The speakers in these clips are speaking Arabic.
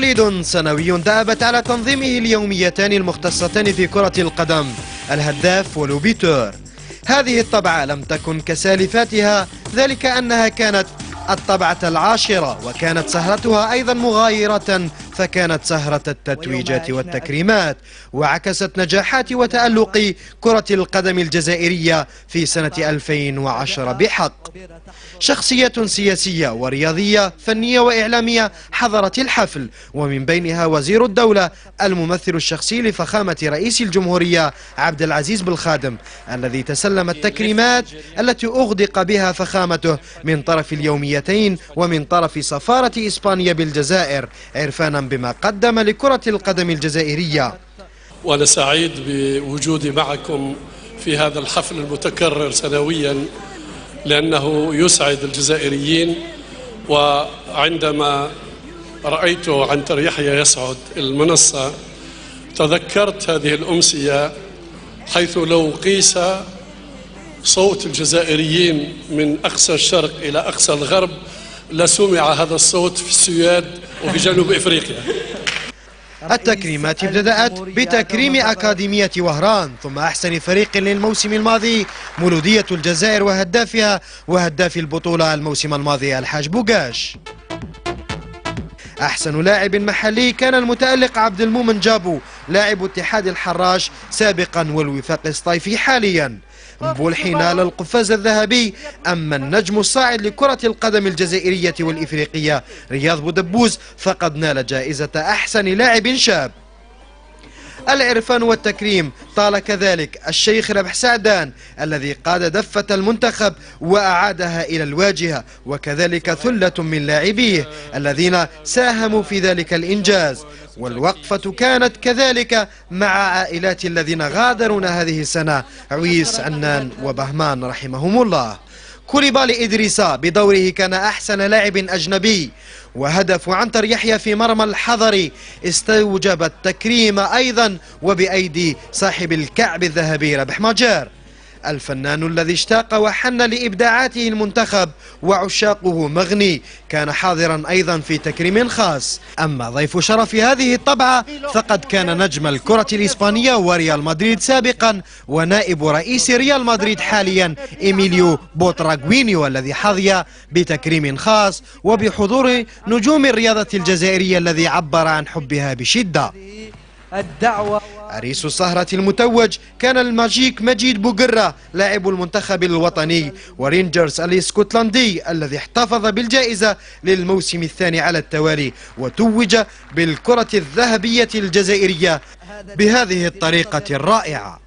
تقليد سنوي دأبت على تنظيمه اليوميتان المختصتان في كرة القدم، الهداف ولوبيتور. هذه الطبعة لم تكن كسالفاتها، ذلك أنها كانت الطبعة العاشرة، وكانت سهرتها أيضا مغايرة، فكانت سهرة التتويجات والتكريمات، وعكست نجاحات وتألق كرة القدم الجزائرية في سنة 2010 بحق. شخصية سياسية ورياضية فنية وإعلامية حضرت الحفل، ومن بينها وزير الدولة الممثل الشخصي لفخامة رئيس الجمهورية عبد العزيز بالخادم، الذي تسلم التكريمات التي أغدق بها فخامته من طرف اليوميتين ومن طرف سفارة إسبانيا بالجزائر، عرفانا بما قدم لكرة القدم الجزائرية. وأنا سعيد بوجودي معكم في هذا الحفل المتكرر سنويا، لأنه يسعد الجزائريين. وعندما رأيت عنتر يحيى يصعد المنصة تذكرت هذه الأمسية، حيث لو قيس صوت الجزائريين من أقصى الشرق إلى أقصى الغرب لسمع هذا الصوت في السويد وفي جنوب إفريقيا. التكريمات ابتدأت بتكريم أكاديمية وهران، ثم أحسن فريق للموسم الماضي مولودية الجزائر وهدافها وهداف البطولة الموسم الماضي الحاج بوغاش. أحسن لاعب محلي كان المتألق عبد المؤمن جابو لاعب اتحاد الحراش سابقا والوفاق الصيفي حاليا. بولحنا للقفاز الذهبي. أما النجم الصاعد لكرة القدم الجزائرية والإفريقية رياض بودبوز فقد نال جائزة أحسن لاعب شاب. العرفان والتكريم طال كذلك الشيخ ربح سعدان الذي قاد دفة المنتخب وأعادها إلى الواجهة، وكذلك ثلة من لاعبيه الذين ساهموا في ذلك الإنجاز. والوقفة كانت كذلك مع عائلات الذين غادرونا هذه السنة، عويس، عنان وبهمان رحمهم الله. كوليبالي إدريسا بدوره كان أحسن لاعب أجنبي، وهدف عنتر يحيى في مرمى الحضري استوجب التكريم أيضا وبأيدي صاحب الكعب الذهبي ربح ماجار. الفنان الذي اشتاق وحن لإبداعاته المنتخب وعشاقه مغني كان حاضرا أيضا في تكريم خاص. أما ضيف شرف هذه الطبعة فقد كان نجم الكرة الإسبانية وريال مدريد سابقا ونائب رئيس ريال مدريد حاليا إيميليو بوتراغوينيو، الذي حظي بتكريم خاص وبحضور نجوم الرياضة الجزائرية الذي عبر عن حبها بشدة. عريس السهرة المتوج كان الماجيك مجيد بوغرة لاعب المنتخب الوطني ورينجرز الاسكتلندي، الذي احتفظ بالجائزة للموسم الثاني على التوالي وتوج بالكرة الذهبية الجزائرية بهذه الطريقة الرائعة.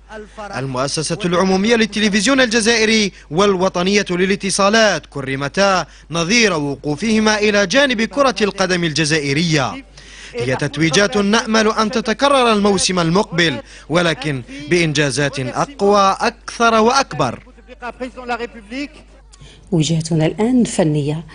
المؤسسة العمومية للتلفزيون الجزائري والوطنية للاتصالات كرمتا نظير وقوفهما إلى جانب كرة القدم الجزائرية. هي تتويجات نأمل أن تتكرر الموسم المقبل، ولكن بإنجازات أقوى أكثر وأكبر. وجهتنا الآن فنية.